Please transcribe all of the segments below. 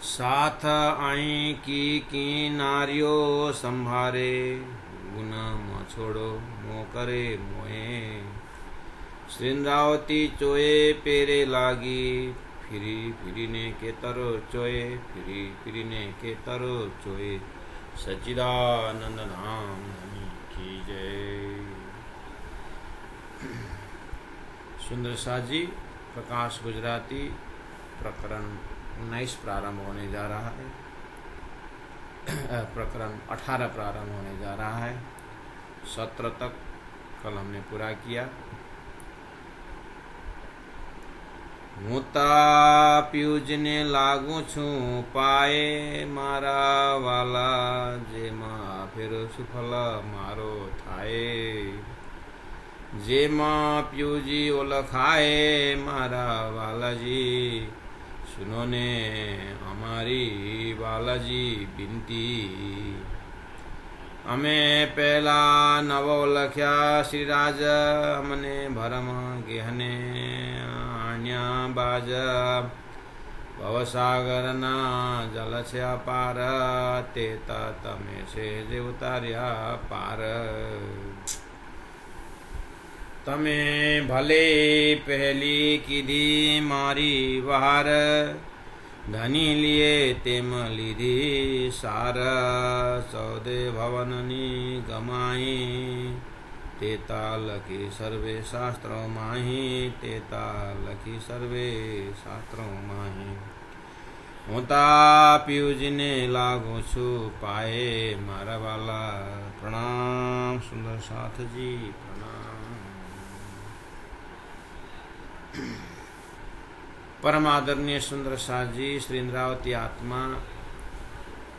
साथ आई की नारियो संभारे, गुना म छोड़ो मो करे मोए। श्रृंद्रावती चोए पेरे लागी, फिरी फिरी ने के तरो चोए, फिरी फिरी ने के तरो चोए। सच्चिदानंद धाम धनी की जय। सुंदर साथ जी प्रकाश गुजराती प्रकरण 19 प्रारंभ होने जा रहा है। प्रकरण 18 प्रारंभ होने जा रहा है। 17 तक कल हमने पूरा किया। मुता प्यूजने लागू छू पाए, मारा वाला जेमा फिर सुफल मारो थाए। जेमा प्यूजी ओलखाए, मारा वाला जी सुनो ने हमारी बालाजी बिनती। हमें पहला नवो लख्या श्रीराज, हमने भरम गेहने आण्या बाज। भवसागर ना जल से अपार, तेता तमे से जे उतार्या पार। तमे भले पहली कीधी मारी वार, धनी लिए तेम लीधी सार। सौदे भवननी गमाई, तेता लखी सर्वे शास्त्रों माही, तेता लखी सर्वे शास्त्रों माही। होता पीयूजने लागू छु पाए, मारा वाला प्रणाम। सुंदर साथ जी प्रणाम। परम आदरणीय सुंदर साथ जी, श्री इंद्रावती आत्मा,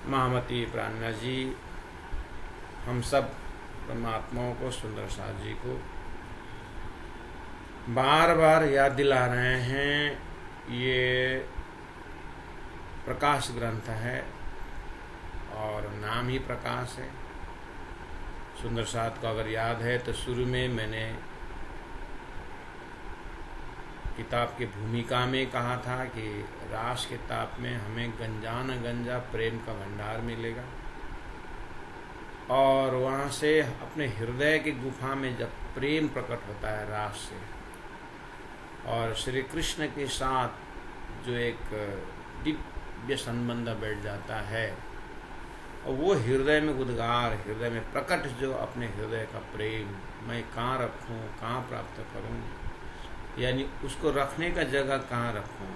महामती प्राणा जी, हम सब परमात्माओं को, सुंदर साथ जी को बार बार याद दिला रहे हैं। ये प्रकाश ग्रंथ है और नाम ही प्रकाश है। सुंदर साथ को अगर याद है तो शुरू में मैंने किताब की भूमिका में कहा था कि रास के ताप में हमें गंजा न गंजा प्रेम का भंडार मिलेगा, और वहाँ से अपने हृदय की गुफा में जब प्रेम प्रकट होता है रास से, और श्री कृष्ण के साथ जो एक दिव्य संबंध बैठ जाता है, और वो हृदय में उद्गार, हृदय में प्रकट जो अपने हृदय का प्रेम मैं कहाँ रखूँ, कहाँ प्राप्त करूँ, यानी उसको रखने का जगह कहाँ रखूँ,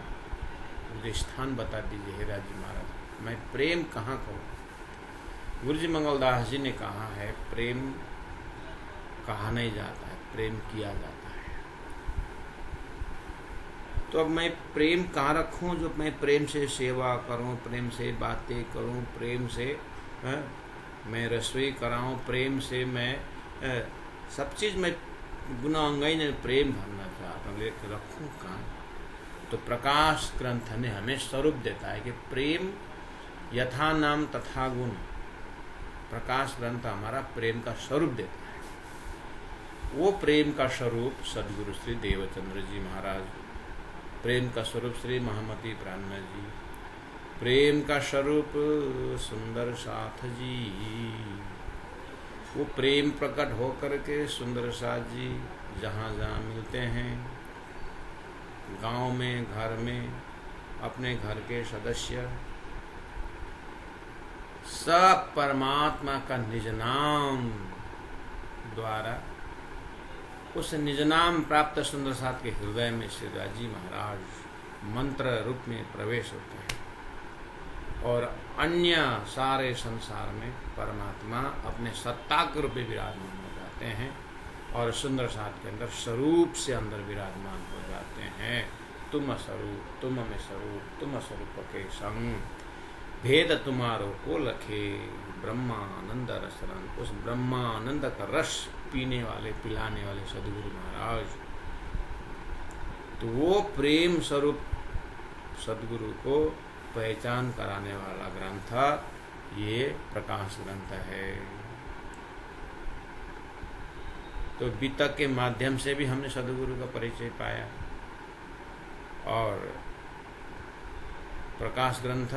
मुझे स्थान बता दीजिए हे राजी महाराज, मैं प्रेम कहाँ करूँ। गुरु जी मंगलदास जी ने कहा है, प्रेम कहा नहीं जाता है, प्रेम किया जाता है। तो अब मैं प्रेम कहाँ रखूँ जो मैं प्रेम से सेवा करूँ, प्रेम से बातें करूँ, प्रेम से मैं रसोई कराऊँ, प्रेम से मैं सब चीज़ मैं गुना अंगाई ने प्रेम भरना चाहता हूँ, लेकर रखूँ कहाँ। तो प्रकाश ग्रंथ ने हमें स्वरूप देता है कि प्रेम यथा नाम तथा गुण। प्रकाश ग्रंथ हमारा प्रेम का स्वरूप देता है। वो प्रेम का स्वरूप सदगुरु श्री देवचंद्र जी महाराज, प्रेम का स्वरूप श्री महामती प्राणा जी, प्रेम का स्वरूप सुंदर साथ जी। वो प्रेम प्रकट हो करके सुंदर साथ जी जहाँ जहाँ मिलते हैं, गांव में, घर में, अपने घर के सदस्य, सब परमात्मा का निज नाम द्वारा उस निज नाम प्राप्त सुंदर साथ के हृदय में श्री राजी महाराज मंत्र रूप में प्रवेश होते हैं, और अन्य सारे संसार में परमात्मा अपने सत्ता के रूप में विराजमान हो जाते हैं, और सुंदर साथ के अंदर स्वरूप से अंदर विराजमान हो जाते हैं। तुम स्वरूप, तुम में स्वरूप, तुम स्वरूप के संग, भेद तुम्हारो को लखे, ब्रह्मानंद रसरन। उस ब्रह्मानंद का रस पीने वाले, पिलाने वाले सदगुरु महाराज, तो वो प्रेम स्वरूप सदगुरु को पहचान कराने वाला ग्रंथ ये प्रकाश ग्रंथ है। तो बीतक के माध्यम से भी हमने सदगुरु का परिचय पाया, और प्रकाश ग्रंथ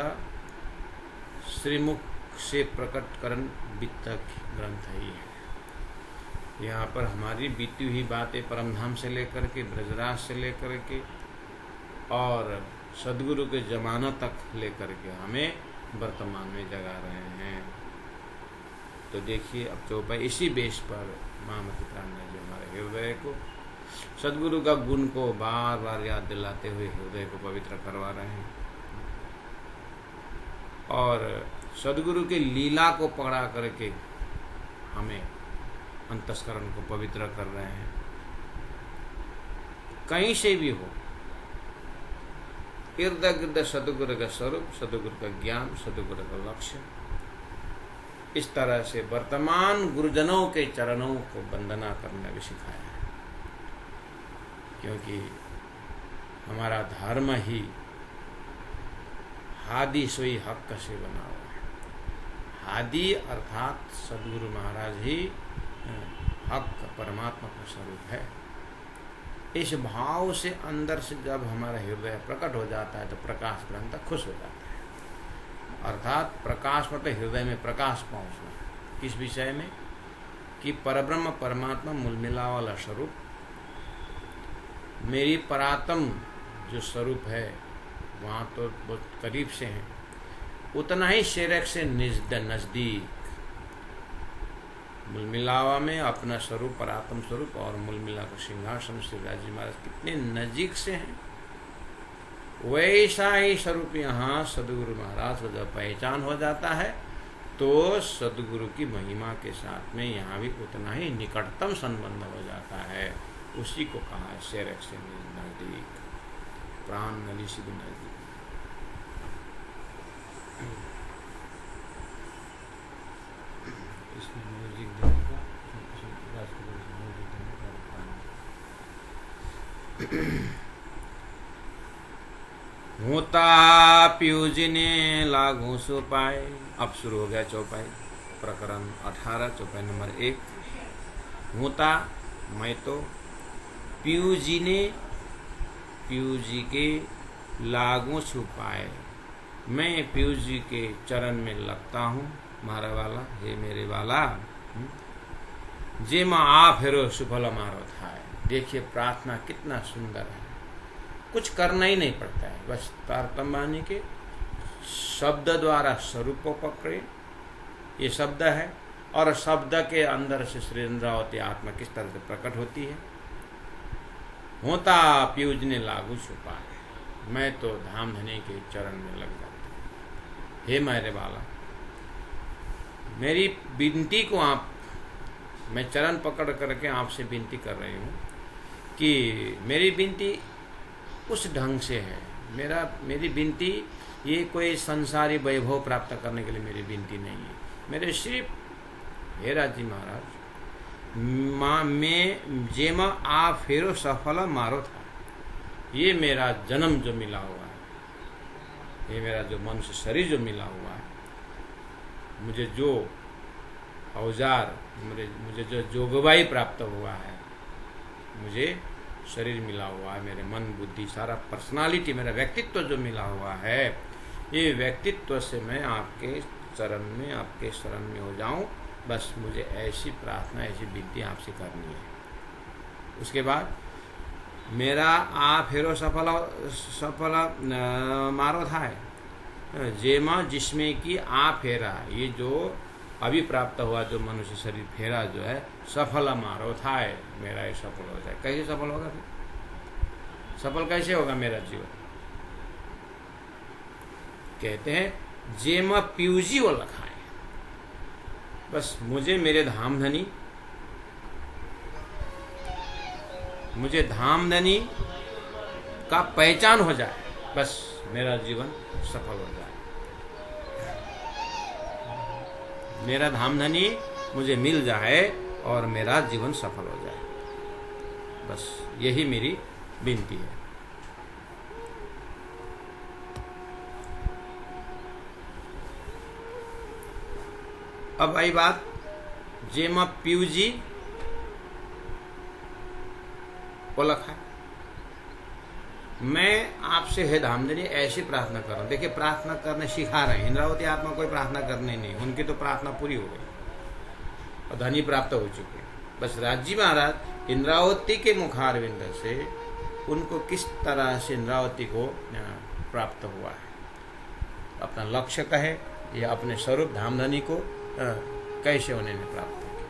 श्रीमुख से प्रकट करण वित्तक ग्रंथ ही है। यहाँ पर हमारी बीती हुई बातें परमधाम से लेकर के, ब्रजराज से लेकर के और सदगुरु के जमाना तक लेकर के हमें वर्तमान में जगा रहे हैं। तो देखिए अब चौपाई इसी बेस पर महामती प्राण ने जो हमारे हृदय को सदगुरु का गुण को बार बार याद दिलाते हुए हृदय को पवित्र करवा रहे हैं और सदगुरु के लीला को पकड़ा करके हमें अंतस्करण को पवित्र कर रहे हैं। कहीं से भी हो, इर्द गिर्द सदगुरु का स्वरूप, सदगुरु का ज्ञान, सदगुरु का लक्ष्य, इस तरह से वर्तमान गुरुजनों के चरणों को वंदना करना भी सिखाया है। क्योंकि हमारा धर्म ही हादी सोई हक से बना हुआ है। हादी अर्थात सदगुरु महाराज ही हक परमात्मा का स्वरूप है। इस भाव से अंदर से जब हमारा हृदय प्रकट हो जाता है तो प्रकाश ग्रंथ खुश हो जाता है। अर्थात प्रकाश मतलब हृदय में प्रकाश पहुंचना। किस विषय में? कि परब्रह्म परमात्मा मूलमिला वाला स्वरूप, मेरी परात्म जो स्वरूप है वहाँ तो बहुत करीब से है, उतना ही शेरक से नजदीक मूलमिलावा में अपना स्वरूप परात्म स्वरूप और मूलमिला का सिंहासन श्री राजी महाराज कितने नजीक से हैं। वैसा ही स्वरूप यहाँ सदगुरु महाराज को जब पहचान हो जाता है तो सदगुरु की महिमा के साथ में यहाँ भी उतना ही निकटतम संबंध हो जाता है। उसी को कहा है शेरक से नजदीक, प्राण नली से भी नजदीक। इसमें म्यूजिक देने का होता पीयूजी ने लागू सो पाए। अब शुरू हो गया चौपाई, प्रकरण 18, चौपाई नंबर 1। होता मैं तो पीयूजी ने, पीयूजी के लागू छुपाए, मैं पीयूजी के चरण में लगता हूँ। मारा वाला, हे मेरे वाला, जे माँ आ फेरो सुफल मारो था। देखिए प्रार्थना कितना सुंदर है, कुछ करना ही नहीं पड़ता है, बस तारतम्बानी के शब्द द्वारा स्वरूप को पकड़े। ये शब्द है और शब्द के अंदर से श्री इंद्रावती आत्मा किस तरह से प्रकट होती है। होता पीयूज ने लागू छुपा है, मैं तो धाम धनी के चरण में लग जाता हूँ। हे मेरे वाला, मेरी विनती को आप, मैं चरण पकड़ करके आपसे विनती कर रही हूँ कि मेरी विनती उस ढंग से है। मेरी विनती ये कोई संसारी वैभव प्राप्त करने के लिए मेरी विनती नहीं है। मेरे सिर्फ हे राजी महाराज में जेमा आ फेरो सफल मारो था। ये मेरा जन्म जो मिला हुआ है, ये मेरा जो मनुष्य शरीर जो मिला हुआ है, मुझे जो औजार, मुझे जो जोगवाई प्राप्त हुआ है, मुझे शरीर मिला हुआ है, मेरे मन बुद्धि सारा पर्सनालिटी, मेरा व्यक्तित्व जो मिला हुआ है, ये व्यक्तित्व से मैं आपके चरण में, आपके शरण में हो जाऊं। बस मुझे ऐसी प्रार्थना, ऐसी विनती आपसे करनी है। उसके बाद मेरा आ फेरो सफल मारो था है, जेमा जिसमें कि आ फेरा, ये जो अभी प्राप्त हुआ जो मनुष्य शरीर फेरा जो है, सफल मारो था है, मेरा ये सफल हो जाए। कैसे सफल होगा फिर? सफल कैसे होगा मेरा जीवन? कहते हैं जेमा पीयूजी वो लखा है, बस मुझे मेरे धामधनी, मुझे धामधनी का पहचान हो जाए, बस मेरा जीवन सफल हो जाए। मेरा धामधनी मुझे मिल जाए और मेरा जीवन सफल हो जाए, बस यही मेरी विनती है। अब आई बात जेमा पीयूजी को लखा, मैं आपसे हे धामधनी ऐसी प्रार्थना कर रहा हूँ। देखिए, प्रार्थना करने सिखा रहे हैं। इंद्रावती आत्मा कोई प्रार्थना करनी नहीं, उनकी तो प्रार्थना पूरी हो गई और धनी प्राप्त हो चुके। बस राजी महाराज इंद्रावती के मुखारविंद से उनको किस तरह से इंद्रावती को प्राप्त हुआ है, अपना लक्ष्य कहे या अपने स्वरूप धामधनी को कैसे उन्होंने प्राप्त किया,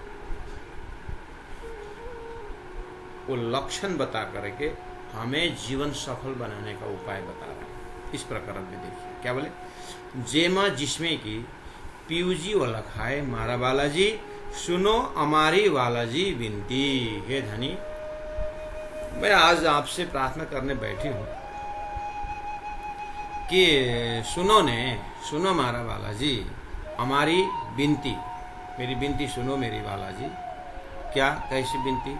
वो लक्षण बता करके हमें जीवन सफल बनाने का उपाय बता रहे हैं। इस प्रकार में देखिए क्या बोले, जेमा जिसमें की पीयूजी वाला खाए मारा बालाजी, सुनो हमारी बालाजी विनती। हे धनी, मैं आज आपसे प्रार्थना करने बैठी हूँ कि सुनो मारा बालाजी, हमारी विनती, मेरी विनती सुनो मेरी बालाजी। क्या, कैसी विनती?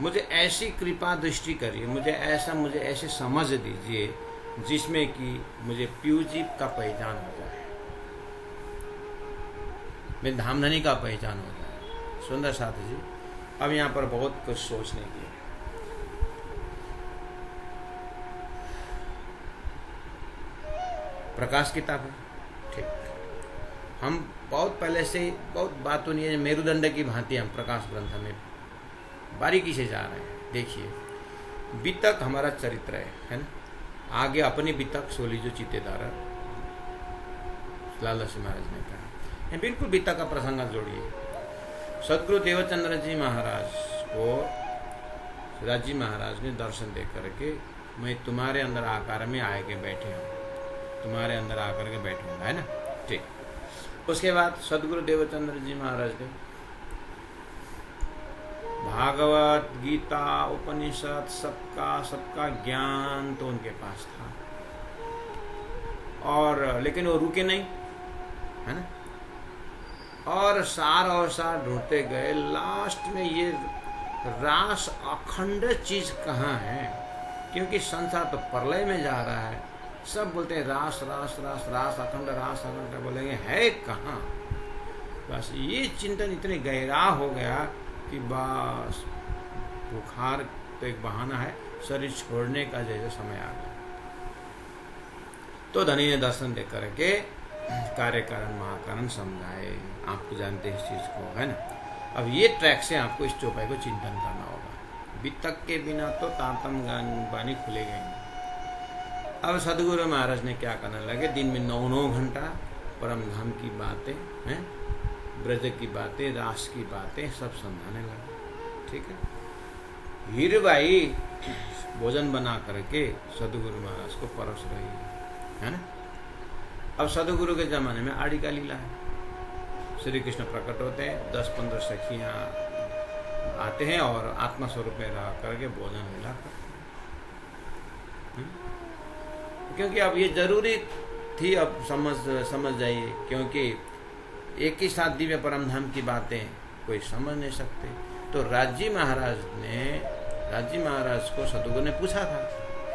मुझे ऐसी कृपा दृष्टि करिए, मुझे ऐसे समझ दीजिए जिसमें कि मुझे पीयूजी का पहचान हो जाए, मेरी धामधनी का पहचान हो जाए। सुंदर साथी जी, अब यहाँ पर बहुत कुछ सोचने की है। प्रकाश किताब है, ठीक। हम बहुत पहले से बहुत बातों नहीं है, मेरुदंड की भांति हम प्रकाश ग्रंथ में बारीकी से जा रहे हैं। देखिए, बीतक हमारा चरित्र है ना। आगे अपनी बीतक सोली जो चितेदारा लाला सिंह महाराज ने कहा, बिल्कुल बीतक का प्रसंग जोड़िए। सदगुरु देवचंद्र जी महाराज को राजी महाराज ने दर्शन दे करके, मैं तुम्हारे अंदर आकार में आए के बैठे हूँ, तुम्हारे अंदर आकर के बैठूंगा, है ना, ठीक। उसके बाद सदगुरु देवचंद्र जी महाराज ने भागवत गीता उपनिषद सबका ज्ञान तो उनके पास था, और लेकिन वो रुके नहीं, है ना, और सार ढूंढते गए। लास्ट में ये रास अखंड चीज कहाँ है, क्योंकि संसार तो प्रलय में जा रहा है। सब बोलते हैं रास रास रास रास अखंड, रास अखंड, बोलेंगे है कहाँ। बस ये चिंतन इतने गहरा हो गया कि बस बुखार तो एक बहाना है, शरीर छोड़ने का जैसे समय आ गया। तो धनी ने दर्शन दे करके कार्य कारण महाकारण समझाए। आपको जानते हैं इस चीज को, है ना। अब ये ट्रैक से आपको इस चौपाई को चिंतन करना होगा। बीतक के बिना तो तातम बानी खुलेगा ही। अब सदगुरु महाराज ने क्या करने लगे, दिन में 9 घंटा परम धाम की बातें हैं, ब्रज की बातें, रास की बातें सब समझाने लगे, ठीक है। हीरबाई भोजन बना करके सदगुरु महाराज को परोस रही है ना। अब सदगुरु के जमाने में आड़ी का लीला है। श्री कृष्ण प्रकट होते हैं, 10-15 सखियां आते हैं और आत्मा स्वरूप में रह करके भोजन लीला करते हैं। क्योंकि अब ये जरूरी थी, अब समझ जाइए, क्योंकि एक ही साथ दिव्य परम धाम की बातें कोई समझ नहीं सकते। तो राजी महाराज को सदगुरु ने पूछा था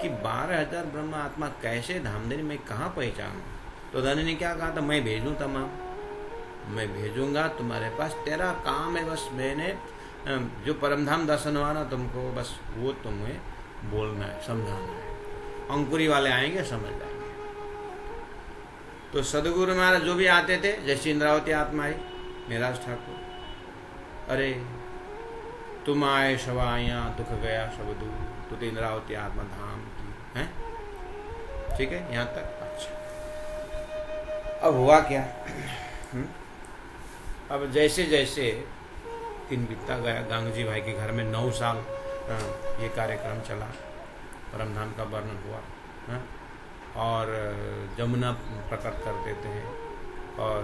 कि 12,000 ब्रह्म आत्मा कैसे धामधनी में कहाँ पहचानूं। तो धनी ने क्या कहा था, मैं भेजूं तमाम, मैं भेजूंगा तुम्हारे पास, तेरा काम है बस, मैंने जो परमधाम दर्शन हुआ ना तुमको, बस वो तुम्हें बोलना है, समझाना है। अंकुरी वाले आएंगे, समझ जाएंगे। तो सदगुरु महाराज जो भी आते थे, जैसे इंद्रावती आत्मा आई, मेराज ठाकुर, अरे तुम आए शवाया दुख गया सब दूर, तो इंद्रावती आत्मा धाम की है, ठीक है, यहाँ तक। अच्छा, अब हुआ क्या, अब जैसे जैसे दिन बीतता गया, गांगजी भाई के घर में 9 साल ये कार्यक्रम चला, परमधाम का वर्णन हुआ, है? और जमुना प्रकट कर देते हैं और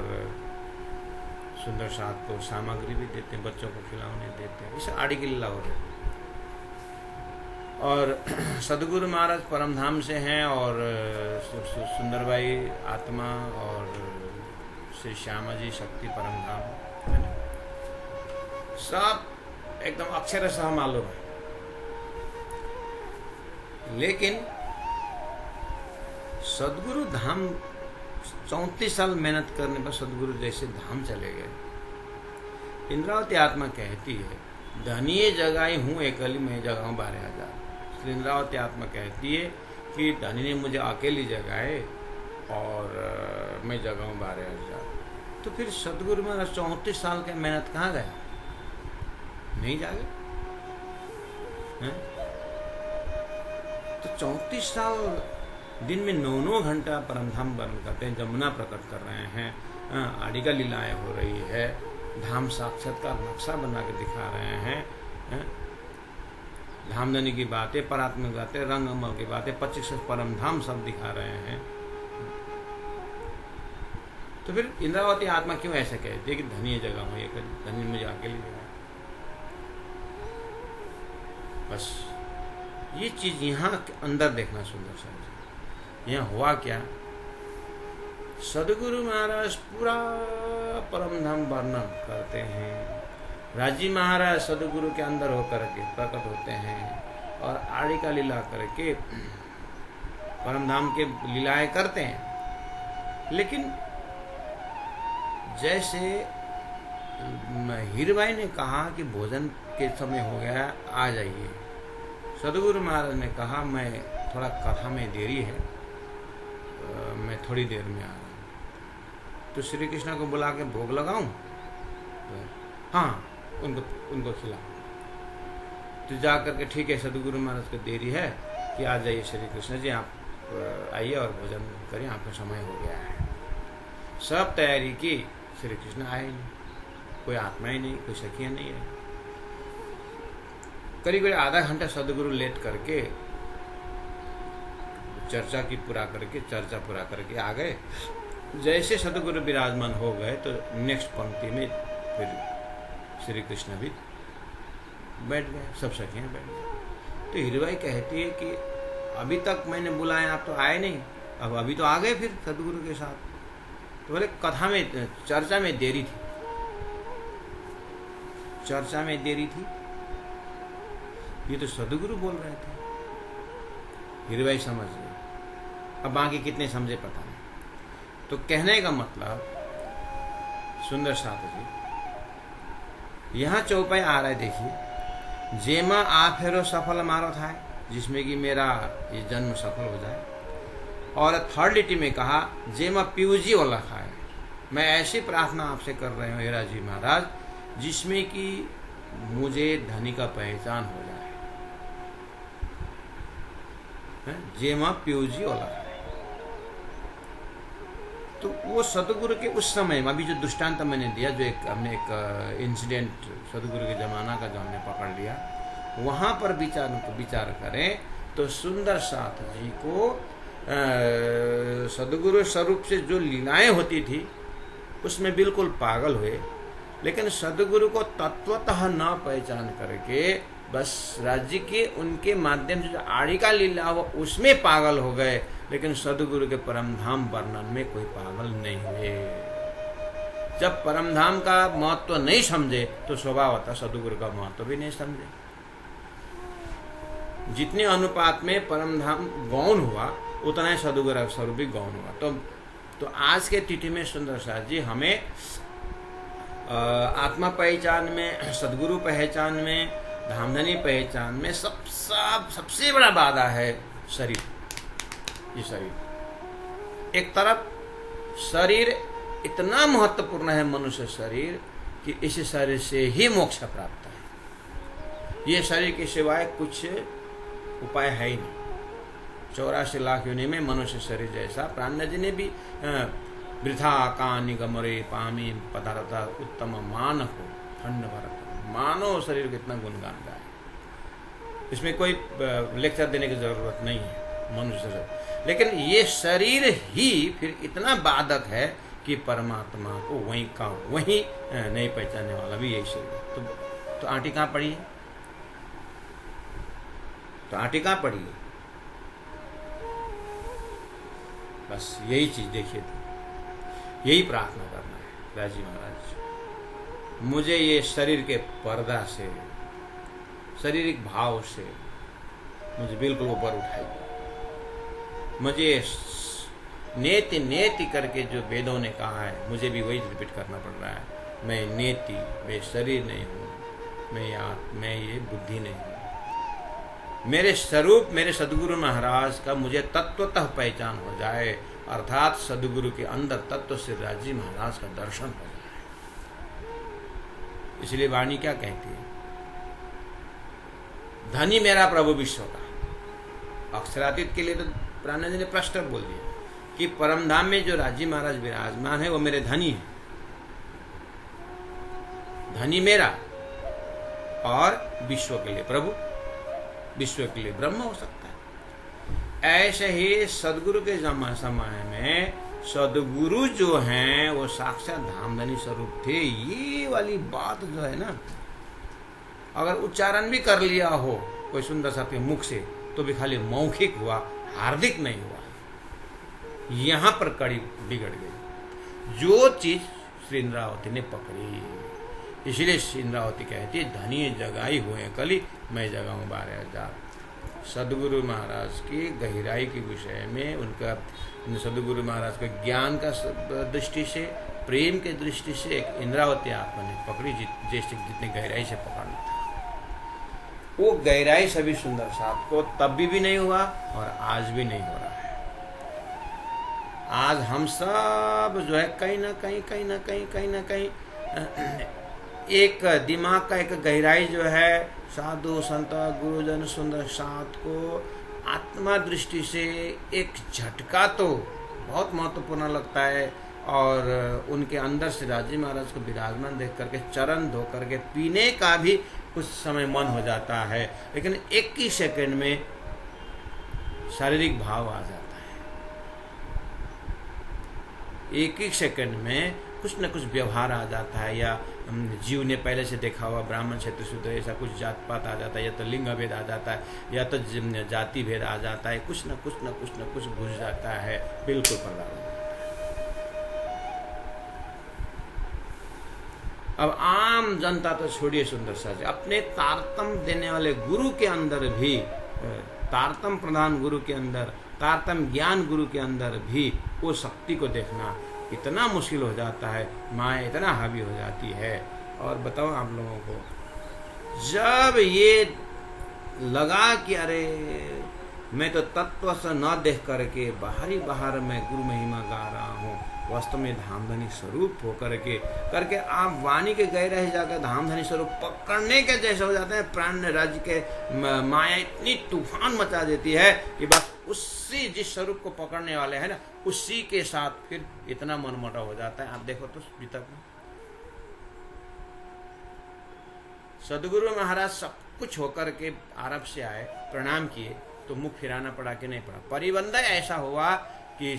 सुंदर साथ को सामग्री भी देते हैं, बच्चों को खिलौने देते हैं, इसे आड़ी की लीला हो रही है। और सदगुरु महाराज परमधाम से हैं और सुंदरबाई आत्मा और श्री श्यामा जी शक्ति परमधाम, है ना, सब एकदम अक्षरशः मालूम है। लेकिन सदगुरु धाम 34 साल मेहनत करने पर सदगुरु जैसे धाम चले गए। इंद्रावती आत्मा कहती है, धनिये जगाई हूँ एकली, मैं जगाऊं 12,000। फिर इंद्रावती आत्मा कहती है कि धनी ने मुझे अकेली जगाए और मैं जगाऊँ 12,000। तो फिर सदगुरु महाराज 34 साल की मेहनत कहाँ गया? नहीं जागे हैं? तो 34 साल दिन में 9-9 घंटा परमधाम वर्णन करते हैं, जमुना प्रकट कर रहे हैं, आड़िका लीलाएं हो रही है, धाम साक्षात्कार नक्शा बना के दिखा रहे हैं, धामधनी की बातें, परात्मिक बातें, रंग अमल की बातें, 25 परमधाम सब दिखा रहे हैं। तो फिर इंद्रावती आत्मा क्यों ऐसे कहती है कि धनी जगह हो, ये धनी मुझे अकेली जगह? बस ये चीज यहाँ अंदर देखना सुंदर सा। यहाँ हुआ क्या? सदगुरु महाराज पूरा परमधाम वर्णन करते हैं, राजी महाराज सदगुरु के अंदर होकर के प्रकट होते हैं और आड़िका लीला करके परमधाम के लीलाएं करते हैं। लेकिन जैसे हीरबाई ने कहा कि भोजन के समय हो गया, आ जाइए, सदगुरु महाराज ने कहा मैं थोड़ा कथा में देरी है, मैं थोड़ी देर में आ रहा हूँ। तो श्री कृष्ण को बुला के भोग लगाऊं? तो हाँ, उनको खिलाओ। तो जा करके ठीक है, सदगुरु महाराज को देरी है कि आ जाइए श्री कृष्ण जी, आप आइए और भोजन करिए, आपका समय हो गया है। सब तैयारी की, श्री कृष्ण आए नहीं, कोई आत्मा ही नहीं, कोई सखियां नहीं है। करीब आधा घंटा सदगुरु लेट करके चर्चा पूरा करके आ गए। जैसे सदगुरु विराजमान हो गए तो नेक्स्ट पंक्ति में फिर श्री कृष्ण भी बैठ गए, सब सखियां बैठ गए। तो हीरबाई कहती है कि अभी तक मैंने बुलाया, आप तो आए नहीं, अब अभी तो आ गए फिर सदगुरु के साथ। तो बोले कथा में, चर्चा में देरी थी, चर्चा में देरी थी, ये तो सदगुरु बोल रहे थे। हीरबाई समझ गए, अब बाकी कितने समझे पता नहीं। तो कहने का मतलब सुंदर साथ जी, यहाँ चौपाई आ रहा है, देखिए, जेमा आ फेरो सफल मारो था, जिसमें कि मेरा ये जन्म सफल हो जाए। और थर्ड लिटी में कहा जेमा पीयूजी वाला खाए। मैं ऐसी प्रार्थना आपसे कर रहे हूँ हीरा जी महाराज, जिसमें कि मुझे धनी का पहचान हो जाए। जेमा पीयूजी वाला खाए। तो वो सदगुरु के उस समय में, अभी जो दृष्टांत मैंने दिया, जो हमने एक इंसिडेंट सदगुरु के जमाना का जो हमने पकड़ लिया, वहां पर विचार करें तो सुंदर साथ जी को सदगुरु स्वरूप से जो लीलाएं होती थी उसमें बिल्कुल पागल हुए। लेकिन सदगुरु को तत्वतः न पहचान करके बस राज्य के उनके माध्यम से जो आड़िका लीला हो उसमें पागल हो गए। लेकिन सदगुरु के परमधाम वर्णन में कोई पागल नहीं हुए। जब परमधाम का महत्व नहीं समझे तो स्वभावतः सदगुरु का महत्व भी नहीं समझे। जितने अनुपात में परमधाम गौण हुआ उतना ही सदगुरु स्वरूप भी गौण हुआ। तो आज के तिथि में सुंदर साथ जी हमें आत्मा पहचान में, सदगुरु पहचान में, धामधनी पहचान में सबसे बड़ा बाधा है शरीर। ये शरीर एक तरफ, शरीर इतना महत्वपूर्ण है मनुष्य शरीर कि इस शरीर से ही मोक्ष प्राप्त है। ये शरीर के सिवाय कुछ उपाय है ही नहीं। 84 लाख योनि में मनुष्य शरीर जैसा प्राण जी ने भी वृथा कानि गमरे पामी पदार्थ उत्तम मान हो खंड भरत। मानव शरीर को इतना गुणगान गाए, इसमें कोई लेक्चर देने की जरूरत नहीं है मनुष्य शरीर। लेकिन ये शरीर ही फिर इतना बाधक है कि परमात्मा को वहीं का वहीं नहीं पहचानने वाला भी यही शरीर। तो आंटी कहाँ पड़ी है? तो आंटी कहाँ पड़ी है? बस यही चीज देखिए थी, यही प्रार्थना करना है राजी महाराज। मुझे ये शरीर के पर्दा से, शारीरिक भाव से मुझे बिल्कुल ऊपर उठाइए। मुझे नेति नेति करके जो वेदों ने कहा है मुझे भी वही रिपीट करना पड़ रहा है। मैं नेति, मैं शरीर नहीं हूँ, मैं ये बुद्धि नहीं हूँ। मेरे स्वरूप मेरे सदगुरु महाराज का मुझे तत्वतः पहचान हो जाए, अर्थात सदगुरु के अंदर तत्व श्रीराज जी महाराज का दर्शन हो जाए। इसलिए वाणी क्या कहती है, धनी मेरा प्रभु विश्व का। अक्षरातीत के लिए तो प्राण जी ने प्रश्न बोल दिया कि परमधाम में जो राजी महाराज विराजमान है वो मेरे धनी है, धनी मेरा, और विश्व के लिए प्रभु, विश्व के लिए ब्रह्म हो सकता है। ऐसे ही सदगुरु के समय में सदगुरु जो हैं वो साक्षात धामधनी स्वरूप थे। ये वाली बात जो है ना, अगर उच्चारण भी कर लिया हो कोई सुंदर सा के मुख से तो भी खाली मौखिक हुआ, हार्दिक नहीं हुआ। यहां पर कड़ी बिगड़ गई, जो चीज श्री इंद्रावती ने पकड़ी। इसलिए श्री इंद्रावती कहती है, धनी जगाई हुए कली मैं जगाऊं 12,000। सदगुरु महाराज की गहराई के विषय में, उनका सदगुरु महाराज के ज्ञान का दृष्टि से, प्रेम के दृष्टि से एक इंद्रावती आत्मा ने पकड़ी जैसे जितनी गहराई से पकड़ना था। वो गहराई सभी सुंदर साथ को तब भी नहीं हुआ और आज भी नहीं हो रहा है। आज हम सब जो है कहीं ना कहीं एक दिमाग का एक गहराई जो है साधु संत गुरुजन सुंदर साथ को आत्मा दृष्टि से एक झटका तो बहुत महत्वपूर्ण लगता है, और उनके अंदर से राजी महाराज को विराजमान देख करके चरण धो करके पीने का भी कुछ समय मन हो जाता है, लेकिन एक ही सेकंड में शारीरिक भाव आ जाता है। एक ही सेकंड में कुछ न कुछ व्यवहार आ जाता है, या जीव ने पहले से देखा हुआ ब्राह्मण क्षेत्र शूद्र ऐसा कुछ जात पात आ जाता है, या तो लिंग भेद आ जाता है, या तो जाति भेद आ जाता है, कुछ न कुछ घुस जाता है, बिल्कुल पर्दा हो जाता है। अब आम जनता तो छोड़िए सुंदर सा, अपने तारतम देने वाले गुरु के अंदर भी, तारतम प्रधान गुरु के अंदर, तारतम ज्ञान गुरु के अंदर भी वो शक्ति को देखना इतना मुश्किल हो जाता है, माया इतना हावी हो जाती है। और बताओ आप लोगों को, जब ये लगा कि अरे मैं तो तत्व से न देख करके बाहर मैं गुरु महिमा गा रहा हूँ, वास्तव में धामधनी स्वरूप हो करके आप वाणी के गए रह जाकर धामधनी स्वरूप पकड़ने के जैसे हो जाते हैं। प्राण राज्य के माया इतनी तूफान मचा देती है कि बस उसी जिस स्वरूप को पकड़ने वाले हैं ना, उसी के साथ फिर इतना मनमोटा हो जाता है। आप देखो तो तक सदगुरु महाराज सब कुछ होकर के आरब से आए, प्रणाम किए तो मुख फिराना पड़ा कि नहीं पड़ा? परिबंध ऐसा हुआ कि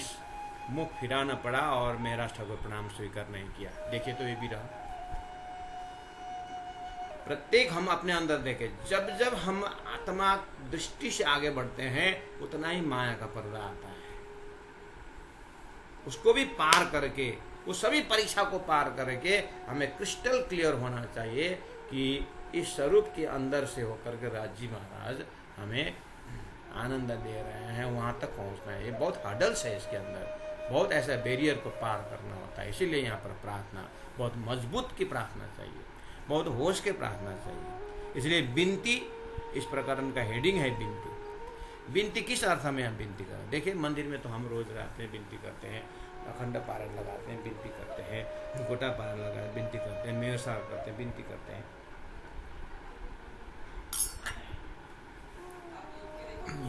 मुख फिराना पड़ा और महाराज ठाकुर प्रणाम स्वीकार नहीं किया। देखिए तो ये भी रहा। प्रत्येक हम अपने अंदर देखें, जब जब हम आत्मा दृष्टि से आगे बढ़ते हैं उतना ही माया का पर्दा आता है। उसको भी पार करके, उस सभी परीक्षा को पार करके हमें क्रिस्टल क्लियर होना चाहिए कि इस स्वरूप के अंदर से होकर के राजी महाराज हमें आनंद दे रहे हैं, वहां तक पहुंचना है। ये बहुत हर्डल्स है इसके अंदर, बहुत ऐसा बैरियर को पार करना होता है। इसीलिए यहाँ पर प्रार्थना बहुत मजबूत की प्रार्थना चाहिए, बहुत होश के प्रार्थना चाहिए। इसलिए विनती, इस प्रकरण का हेडिंग है विनती। विनती किस अर्थ में हम विनती करें? देखिए मंदिर में तो हम रोज रात में विनती करते हैं, अखंड पारण लगाते हैं, विनती करते हैं, गोटा पारण लगाते हैं, विनती करते हैं, मेयर साहब करते हैं, विनती करते हैं।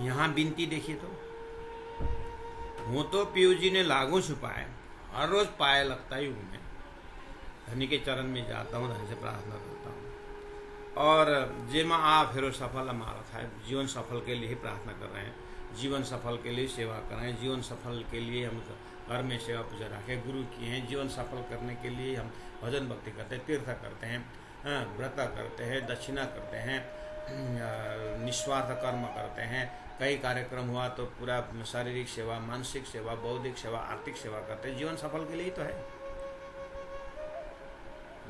यहाँ विनती देखिए तो, वो तो पीयू जी ने लागू छुपाए, हर रोज पाए लगता ही हूँ मैं, धनी के चरण में जाता हूँ, धनी से प्रार्थना करता हूँ। और जेमा आ फिर सफल हमारा था, जीवन सफल के लिए ही प्रार्थना कर रहे हैं, जीवन सफल के लिए सेवा कर रहे हैं, जीवन सफल के लिए हम घर में सेवा पूजा रखें, गुरु किए हैं, जीवन सफल करने के लिए हम भजन भक्ति करते हैं, तीर्थ करते हैं, व्रत करते हैं, दक्षिणा करते हैं, निस्वार्थ कर्म करते हैं। कई कार्यक्रम हुआ तो पूरा शारीरिक सेवा, मानसिक सेवा, बौद्धिक सेवा, आर्थिक सेवा करते हैं। जीवन सफल के लिए तो है,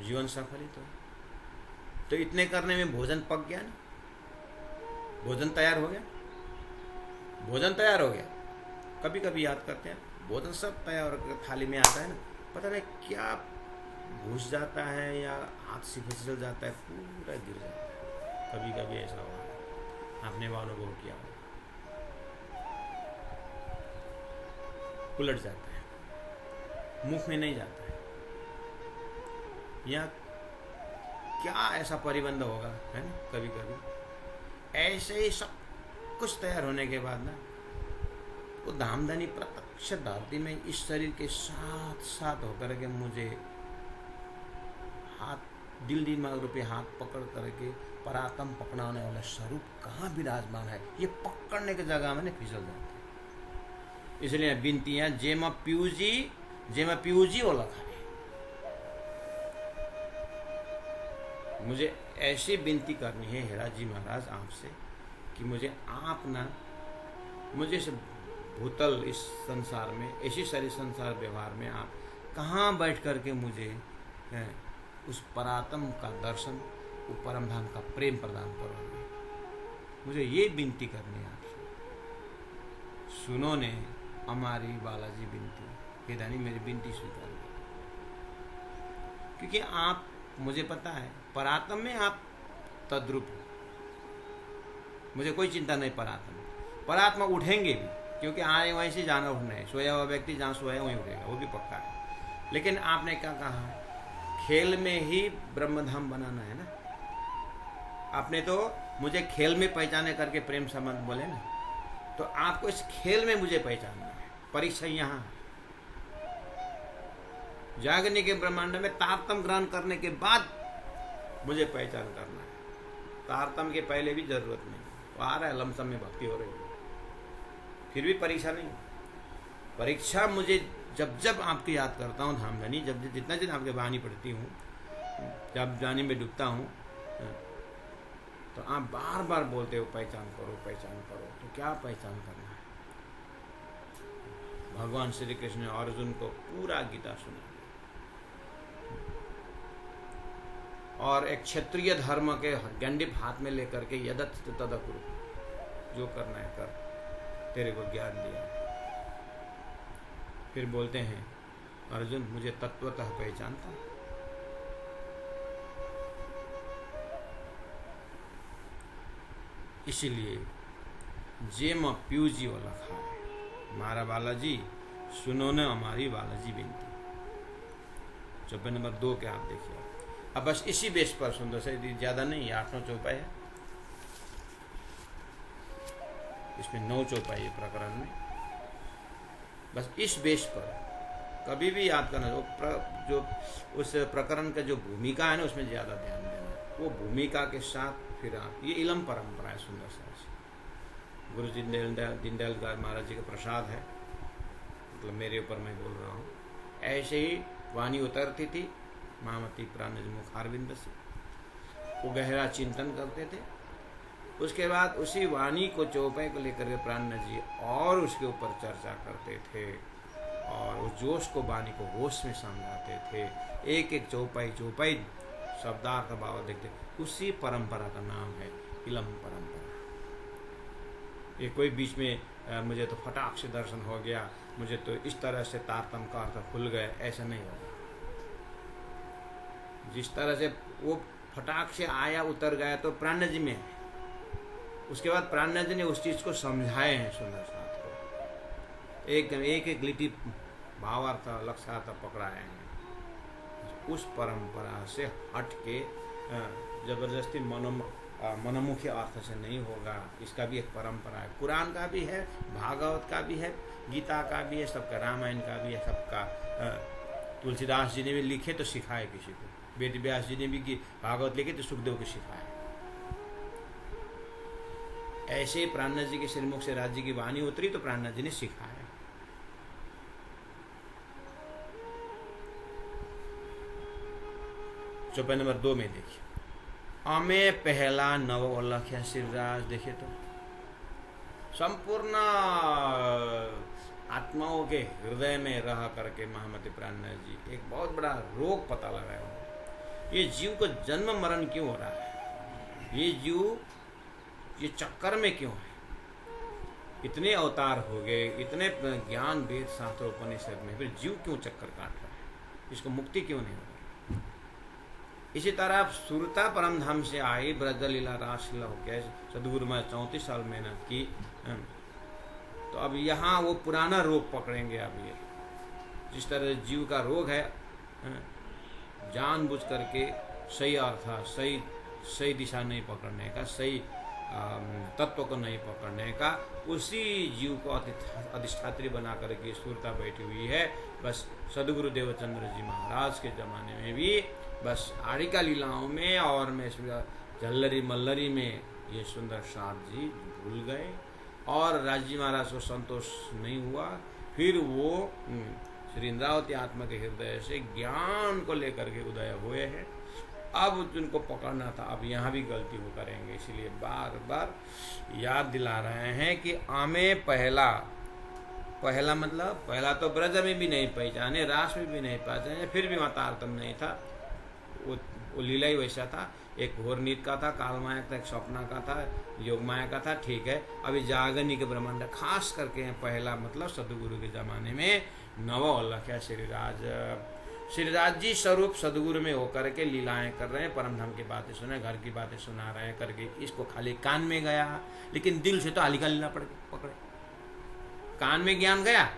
जीवन सफल ही तो है। तो इतने करने में भोजन पक गया ना, भोजन तैयार हो गया, भोजन तैयार हो गया। कभी कभी याद करते हैं भोजन सब तैयार होकर थाली में आता है ना, पता नहीं क्या घुस जाता है या हाथ से फिसल जाता है, पूरा गिर जाता है। कभी कभी ऐसा हुआ। आपने वो अनुभव किया हो, उलट जाता है, मुख में नहीं जाता है। या क्या ऐसा परिबंध होगा, है ना, कभी कभी ऐसे ही सब कुछ तैयार होने के बाद ना वो धामधनी प्रत्यक्ष धरती में इस शरीर के साथ साथ होकर के मुझे हाथ दिल दिमाग रूपी हाथ पकड़ करके परातम पकड़ाने वाला स्वरूप कहाँ विराजमान है, ये पकड़ने की जगह में फिसल जाते हैं। इसलिए विनतियाँ जेमा पीयूजी वो लखा है। मुझे ऐसी विनती करनी है हेरा जी महाराज आपसे कि मुझे आप ना, मुझे इस भूतल इस संसार में, ऐसी सारी संसार व्यवहार में आप कहाँ बैठ करके मुझे उस परात्म का दर्शन, वो परम धाम का प्रेम प्रदान करोगे। मुझे ये विनती करनी है आपसे। सुनो ने हमारी बालाजी विनती, हे दानी मेरी विनती स्वीकार करो। क्योंकि आप, मुझे पता है परात्म में आप तद्रूप हो, मुझे कोई चिंता नहीं परात्मा उठेंगे भी, क्योंकि आए वहीं से जाना उठना है। सोया हुआ व्यक्ति जहाँ सोया वहीं उठेगा, वो भी पक्का है। लेकिन आपने क्या कहा, खेल में ही ब्रह्मधाम बनाना है ना। आपने तो मुझे खेल में पहचाने करके प्रेम संबंध बोले ना, तो आपको इस खेल में मुझे पहचानना है। परीक्षा यहाँ जागने के ब्रह्मांड में तारतम ग्रहण करने के बाद मुझे पहचान करना है। तारतम के पहले भी जरूरत नहीं, वो आ रहा है, लमसम में भक्ति हो रही है, फिर भी परीक्षा नहीं। परीक्षा मुझे जब जब आपकी याद करता हूँ धामधनी, जब जितना दिन आपके वाणी पढ़ती हूँ, जब वाणी में डूबता हूँ, तो आप बार बार बोलते हो पहचान करो पहचान करो। तो क्या पहचान करना है? भगवान श्री कृष्ण ने अर्जुन को पूरा गीता सुना और एक क्षत्रिय धर्म के गंडिप हाथ में लेकर के यदत तद कुरु, जो करना है कर, तेरे को ज्ञान दिया। फिर बोलते हैं अर्जुन मुझे तत्वतः पहचानता। इसीलिए जे म प्यूजी वाला खाए मारा बालाजी, सुनो न हमारी बालाजी विनती। चौपाई नंबर 2 के आप देखिए। अब बस इसी बेस पर सुंदर से, ज्यादा नहीं, 8 चौपाई है, इसमें 9 चौपाई है प्रकरण में। बस इस बेस पर कभी भी याद करना, जो उस प्रकरण का जो भूमिका है ना, उसमें ज्यादा ध्यान देना। वो भूमिका के साथ फिर आप, ये इलम परंपरा है सुंदर सा। गुरु दीनदयाल महाराज जी का प्रसाद है, मतलब मेरे ऊपर मैं बोल रहा हूँ। ऐसे ही वाणी उतरती थी महामती प्राणजी मुखारविंद से, वो गहरा चिंतन करते थे। उसके बाद उसी वाणी को चौपाई को लेकर के प्राण जी और उसके ऊपर चर्चा करते थे और उस जोश को, वाणी को होश में समझाते थे। एक एक चौपाई शब्दार्थ भाव देखते। उसी परंपरा का नाम है इलम परंपरा। ये कोई बीच में मुझे तो फटाक से दर्शन हो गया, मुझे तो इस तरह से तारतम का अर्थ खुल गए, ऐसा नहीं होगा। जिस तरह से वो फटाक से आया उतर गया तो प्राण जी में है, उसके बाद प्राण जी ने उस चीज को समझाए हैं सुंदर साथ को, एक लिटी भावार्थ लक्ष्यार्थ पकड़ाए हैं। उस परंपरा से हट के जबरदस्ती मनोमुखी अर्थ से नहीं होगा। इसका भी एक परंपरा है, कुरान का भी है, भागवत का भी है, गीता का भी है, सबका, रामायण का भी है, सबका। तुलसीदास जी ने भी लिखे तो सिखाए किसी को, वेद व्यास जी ने भी भागवत लिखे तो सुखदेव को सिखाए। ऐसे ही प्राणनाथ जी के श्रीमुख से राज्य की वाणी उतरी तो प्राणनाथ जी ने सिखाया। चौपाई नंबर 2 में देखिए, अमे पहला नव उल्लख्या सिरराज। देखिए तो संपूर्ण आत्माओं के हृदय में रह करके महामती प्राणनाथ जी एक बहुत बड़ा रोग पता लगाया हो। ये जीव को जन्म मरण क्यों हो रहा है, ये जीव ये चक्कर में क्यों है, इतने अवतार हो गए, इतने ज्ञान वेद शास्त्र उपनिषद में, फिर जीव क्यों चक्कर काट रहा है, इसको मुक्ति क्यों नहीं हो रही। इसी तरह सुरता परम धाम से आई ब्रज लीला रासलीला हो गया। सदगुरु में 34 साल मेहनत की, तो अब यहाँ वो पुराना रोग पकड़ेंगे। अब ये जिस तरह जीव का रोग है, जानबूझ करके सही अर्थ, सही दिशा नहीं पकड़ने का, सही तत्व को नहीं पकड़ने का, उसी जीव को अधिष्ठात्री बना करके सुरता बैठी हुई है। बस सदगुरु देवचंद्र जी महाराज के जमाने में भी बस आड़िका लीलाओं में और में झल्लरी मल्लरी में ये सुंदर साथ जी भूल गए और राजी महाराज को संतोष नहीं हुआ। फिर वो श्री इंद्रावती आत्मा के हृदय से ज्ञान को लेकर के उदय हुए हैं। अब जिनको पकड़ना था, अब यहाँ भी गलती वो करेंगे, इसलिए बार बार याद दिला रहे हैं कि आमे पहला मतलब पहला तो ब्रज में भी नहीं पहचाने, रास में भी नहीं पहचाने, फिर भी वहाँ तारतम्य नहीं था। वो लीला ही वैसा था, एक घोर नीत का था, काल माया का, एक स्वप्ना का था, योग माया का था, ठीक है। अभी जागनी के ब्रह्मांड खास करके पहला मतलब सदगुरु के जमाने में नव अलख है। श्रीराज जी स्वरूप सदगुरु में होकर के लीलाएं कर रहे हैं, परम धाम की बातें सुने, घर की बातें सुना रहे हैं करके इसको खाली कान में गया, लेकिन दिल से तो आड़ी का लीला पकड़े। कान में ज्ञान गया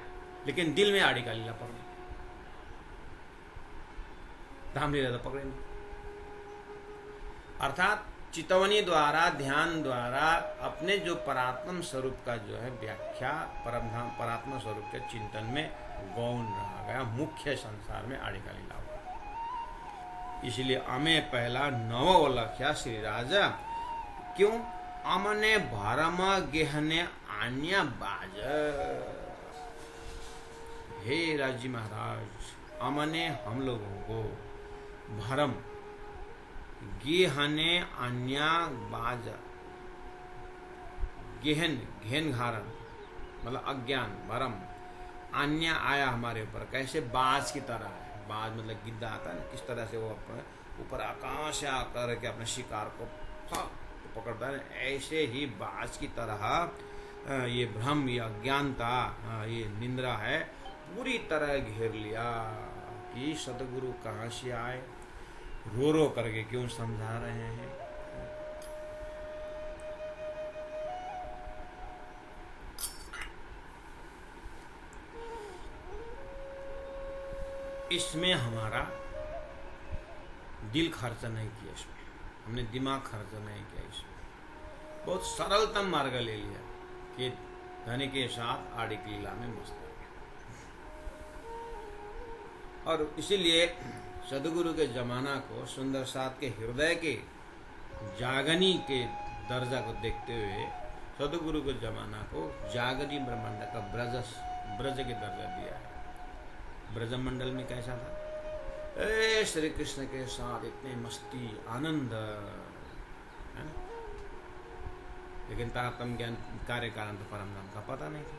लेकिन दिल में आड़ी का लीला पकड़े, धाम लीला तो पकड़े नहीं। अर्थात चितवनी द्वारा, ध्यान द्वारा अपने जो परात्म स्वरूप का जो है व्याख्या, परम धाम परात्मा स्वरूप के चिंतन में गौण रहा गया, मुख्य संसार में आड़ी का लीला हुआ। इसलिए अमे पहला नव ओलख्या श्री राजा, क्यों? अमने भरम गेहने आन्या बाज। हे राजी महाराज, अमने हम लोगों को, भरम गेहने अन्या बाज, घेन घारन मतलब अज्ञान, भरम, अन्य आया हमारे ऊपर, कैसे? बाज की तरह है। बाज मतलब गिद्धा आता है ना, किस तरह से वो अपने ऊपर आकाश से आकर के अपने शिकार को पकड़ता है, ऐसे ही बाज की तरह ये भ्रम, ये अज्ञानता, ये निंद्रा है, पूरी तरह घेर लिया कि सतगुरु कहाँ से आए, रो रो करके क्यों समझा रहे हैं। इसमें हमारा दिल खर्च नहीं किया, इसमें हमने दिमाग खर्च नहीं किया, इसमें बहुत सरलतम मार्ग ले लिया कि धनी के साथ आड़ी की लीला में मस्त है। और इसीलिए सदगुरु के जमाना को सुंदर साथ के हृदय के जागनी के दर्जा को देखते हुए सदगुरु के जमाना को जागनी ब्रह्मांड का ब्रज के दर्जा दिया है। ब्रजमंडल में कैसा था? श्री कृष्ण के साथ इतने मस्ती आनंद है, लेकिन तारतम्य ज्ञान कार्य कारण तो परम धाम का पता नहीं था।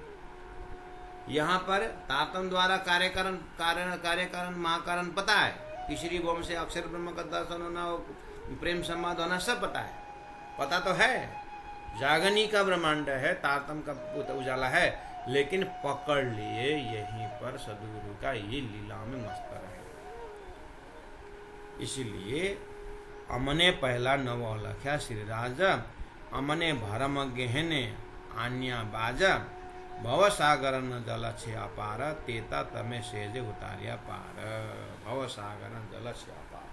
यहाँ पर तारतम्य द्वारा कार्य कारण महाकारण पता है, तीसरी भौम से अक्षर ब्रह्म का दर्शन होना, प्रेम संवाद होना, सब पता है, पता तो है। जागनी का ब्रह्मांड है, तारतम्य का उजाला है, लेकिन पकड़ लिए यहीं पर सदगुरु का ये लीला में मस्त रहे। इसलिए अमने पहला नव अलख्या श्री राजा, अमने भरम गेहने आन्या बाजा, भव सागर न जल छे अपार, तेता तमे सेजे उतारिया पार। भव सागर न जल छे अपार,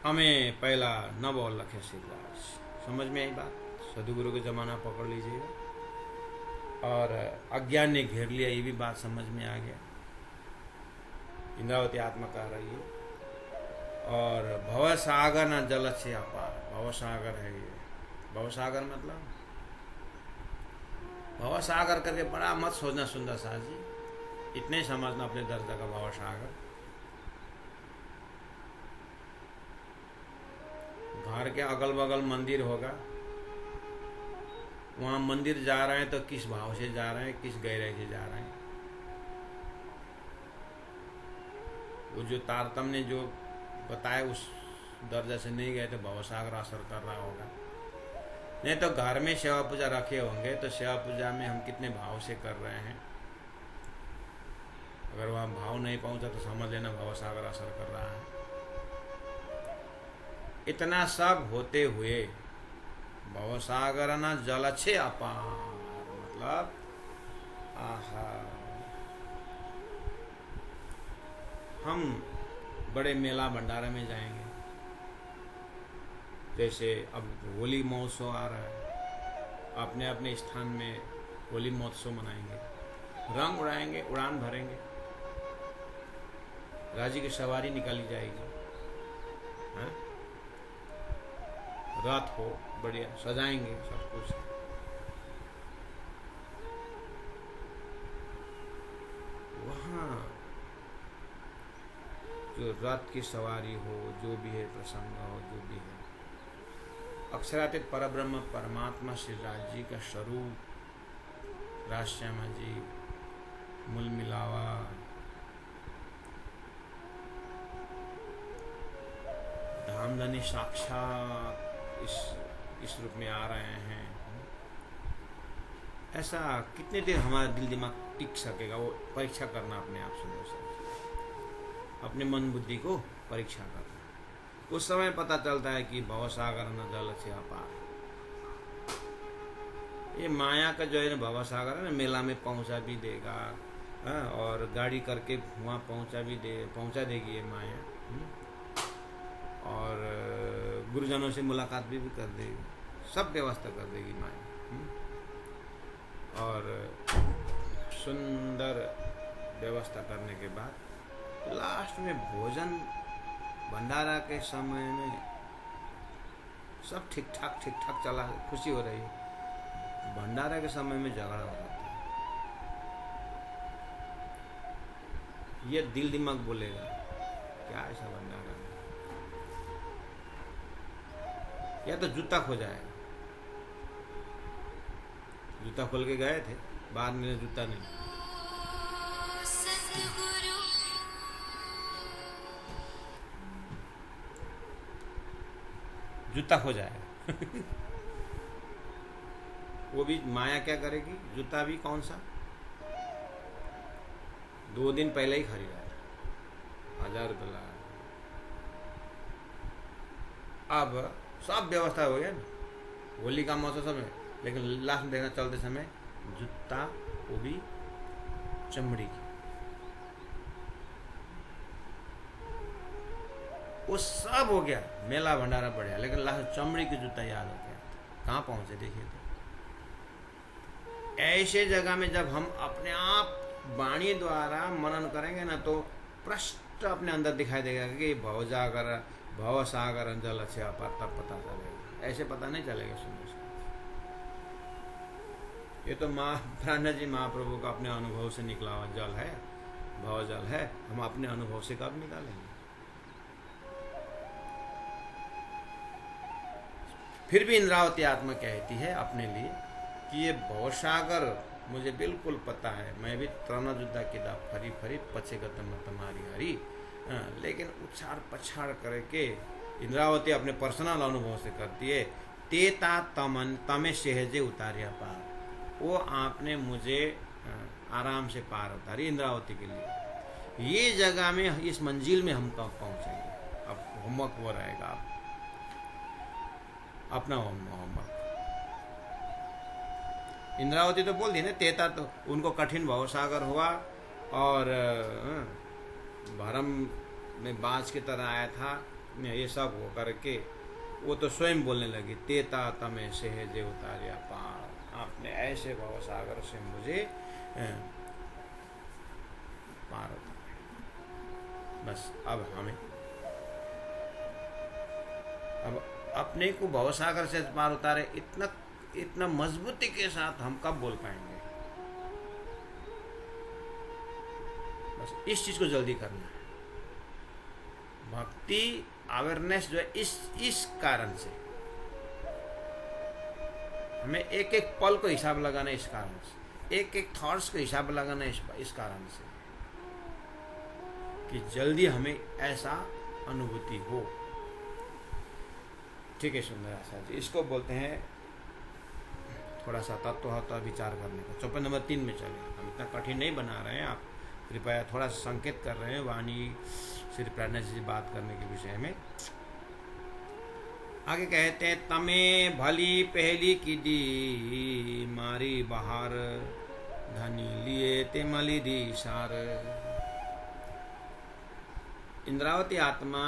हमें पहला नव अलख्या श्री राज। समझ में आई बात? सदगुरु के जमाना पकड़ लीजिएगा। और अज्ञान ने घेर लिया, ये भी बात समझ में आ गया। इंद्रावती आत्मा कह रही है। और भव सागर न जल से अपार, भव सागर है ये। भव सागर मतलब भव सागर करके बड़ा मत सोचना सुंदर साथ जी, इतने ही समझना अपने दर्जा का भव सागर। घर के अगल बगल मंदिर होगा, वहां मंदिर जा रहे हैं तो किस भाव से जा रहे हैं, किस गहराई से जा रहे हैं। वो जो तारतम्य ने जो बताया उस दर्जा से नहीं गए तो भवसागर असर कर रहा होगा। नहीं तो घर में सेवा पूजा रखे होंगे तो सेवा पूजा में हम कितने भाव से कर रहे हैं, अगर वहाँ भाव नहीं पहुँचा तो समझ लेना भव सागर असर कर रहा है। इतना सब होते हुए भव सागर न जल छे अपार, मतलब आहा, हम बड़े मेला भंडारा में जाएंगे, जैसे अब होली महोत्सव आ रहा है, अपने अपने स्थान में होली महोत्सव मनाएंगे, रंग उड़ाएंगे, उड़ान भरेंगे, राजी की सवारी निकाली जाएगी, हाँ? रथ हो बढ़िया सजाएंगे, सब कुछ। वहाँ जो रथ की सवारी हो, जो भी है प्रसंग हो, जो भी है, अक्षरातीत परब्रह्म परमात्मा श्री राज जी का स्वरूप, राजश्यामा जी, मूल मिलावा, धामधनी साक्षात इस रूप में आ रहे हैं। ऐसा कितने देर हमारा दिल दिमाग टिक सकेगा, वो परीक्षा करना अपने आप से, अपने मन बुद्धि को परीक्षा करना। उस समय पता चलता है कि भव सागर न जल छे अपार। ये माया का जो है ना भव सागर है ना, मेला में पहुंचा भी देगा, हाँ, और गाड़ी करके वहाँ पहुंचा देगी ये माया, और गुरुजनों से मुलाकात भी कर देगी, सब व्यवस्था कर देगी माया, और सुंदर व्यवस्था करने के बाद लास्ट में भोजन भंडारा के समय में सब ठीक ठाक चला, खुशी हो रही है। भंडारा के समय में झगड़ा हो जाता है। ये दिल दिमाग बोलेगा क्या ऐसा भंडारा में, या तो जूता खो जाएगा। जूता खोल के गए थे, बाद में जूता नहीं, जूता खो जाएगा। वो भी माया क्या करेगी, जूता भी कौन सा 2 दिन पहले ही खरीदा है, 1000 रुपये लगा। अब सब व्यवस्था हो गया ना, होली का मौसम सब है, लेकिन लास्ट में देखना चलते समय जूता वो भी चमड़ी की, वो सब हो गया, मेला भंडारा बढ़िया, लेकिन लास्ट चमड़ी की जूता याद हो गया। कहाँ पहुंचे देखिए तो। ऐसे जगह में जब हम अपने आप वाणी द्वारा मनन करेंगे ना, तो प्रश्न अपने अंदर दिखाई देगा कि भव सागर जल से अपार, तब पता चलेगा। ऐसे पता नहीं चलेगा सुनने से। ये तो प्राणनाथ जी महाप्रभु का अपने अनुभव से निकला हुआ जल है, भव जल है। हम अपने अनुभव से कब निकालेंगे? फिर भी इंद्रावती आत्मा कहती है अपने लिए कि ये भवसागर मुझे बिल्कुल पता है, मैं भी त्राना जुद्धा की दा फरी फरी पछे गतम तुम्हारी हरी, लेकिन उछाड़ पछाड़ करके इंद्रावती अपने पर्सनल अनुभव से करती है। तेता तमन तमे सहजे उतारिया पार, वो आपने मुझे आराम से पार उतारी इंद्रावती के लिए। ये जगह में, इस मंजिल में हम कब पहुंचेंगे? अब होमवर्क वो रहेगा, अपना होमवर्क। इंद्रावती तो बोल दी ना, तेता तो उनको कठिन भवसागर हुआ और भरम में बाज की तरह आया था, ये सब हो करके वो तो स्वयं बोलने लगी, तेता तमे सहजे उतारिया पार, आपने ऐसे भवसागर से मुझे पार उतारा। बस अब हमें अब अपने को भवसागर से पार उतारे, इतना मजबूती के साथ हम कब बोल पाएंगे? बस इस चीज को जल्दी करना है। भक्ति अवेयरनेस जो है इस कारण से हमें एक एक पल को हिसाब लगाना, इस कारण से एक एक थॉट्स को हिसाब लगाना, इस कारण से कि जल्दी हमें ऐसा अनुभूति हो। ठीक है, सुंदर आशा जी, इसको बोलते हैं थोड़ा सा तत्व विचार करने का। चौपाई नंबर 3 में चले। हम इतना कठिन नहीं बना रहे हैं, आप कृपया थोड़ा सा संकेत कर रहे हैं वाणी श्री प्राणनाथ जी से बात करने के विषय में। आगे कहते हैं, तमे भली पहली की दी मारी बहार, धनी लिए ते मली दी सार। इंद्रावती आत्मा